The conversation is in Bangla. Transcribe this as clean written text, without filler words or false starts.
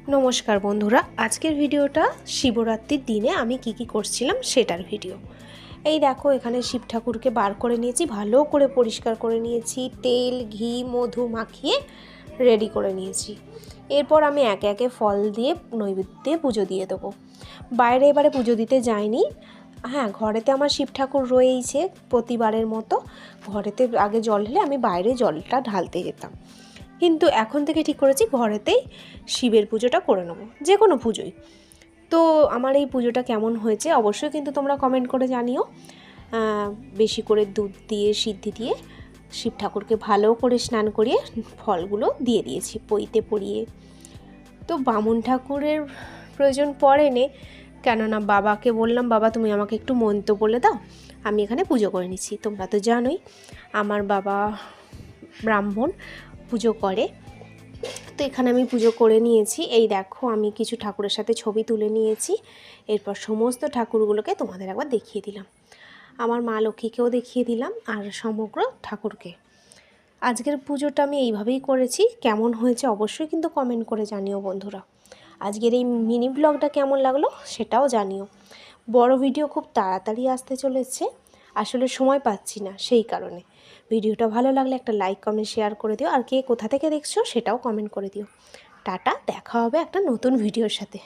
নমস্কার বন্ধুরা, আজকের ভিডিওটা শিবরাত্রির দিনে আমি কি করছিলাম সেটার ভিডিও। এই দেখো, এখানে শিব ঠাকুরকে বার করে নিয়েছি, ভালো করে পরিষ্কার করে নিয়েছি, তেল ঘি মধু মাখিয়ে রেডি করে নিয়েছি। এরপর আমি একে একে ফল দিয়ে নৈবেদ্যে পুজো দিয়ে দেবো। বাইরে এবারে পুজো দিতে যাইনি। হ্যাঁ, ঘরেতে আমার শিব ঠাকুর রয়েইছে, প্রতিবারের মতো ঘরেতে আগে জল ঢেলে আমি বাইরে জলটা ঢালতে যেতাম, কিন্তু এখন থেকে ঠিক করেছি ঘরেতেই শিবের পুজোটা করে নেবো, যে কোনো পুজোই। তো আমার এই পুজোটা কেমন হয়েছে অবশ্যই কিন্তু তোমরা কমেন্ট করে জানিও। বেশি করে দুধ দিয়ে সিদ্ধি দিয়ে শিব ঠাকুরকে ভালো করে স্নান করিয়ে ফলগুলো দিয়ে দিয়েছি পইতে পরিয়ে। তো বামুন ঠাকুরের প্রয়োজন পড়েনি, কেননা বাবাকে বললাম, বাবা তুমি আমাকে একটু মন্ত্র বলে দাও, আমি এখানে পুজো করে নিচ্ছি। তোমরা তো জানোই আমার বাবা ব্রাহ্মণ, পুজো করে। তো এখানে আমি পুজো করে নিয়েছি। এই দেখো, আমি কিছু ঠাকুরের সাথে ছবি তুলে নিয়েছি। এরপর সমস্ত ঠাকুরগুলোকে তোমাদের একবার দেখিয়ে দিলাম, আমার মা লক্ষ্মীকেও দেখিয়ে দিলাম, আর সমগ্র ঠাকুরকে। আজকের পুজোটা আমি এইভাবেই করেছি। কেমন হয়েছে অবশ্যই কিন্তু কমেন্ট করে জানিও বন্ধুরা। আজকের এই মিনি ব্লগটা কেমন লাগলো সেটাও জানিও। বড় ভিডিও খুব তাড়াতাড়ি আসতে চলেছে, আসলে সময় পাচ্ছি না, সেই কারণে। ভিডিওটা ভালো লাগলে একটা লাইক কমেন্ট শেয়ার করে দিও, আর কে কোথা থেকে দেখছো সেটাও কমেন্ট করে দিও। টাটা, দেখা হবে একটা নতুন ভিডিওর সাথে।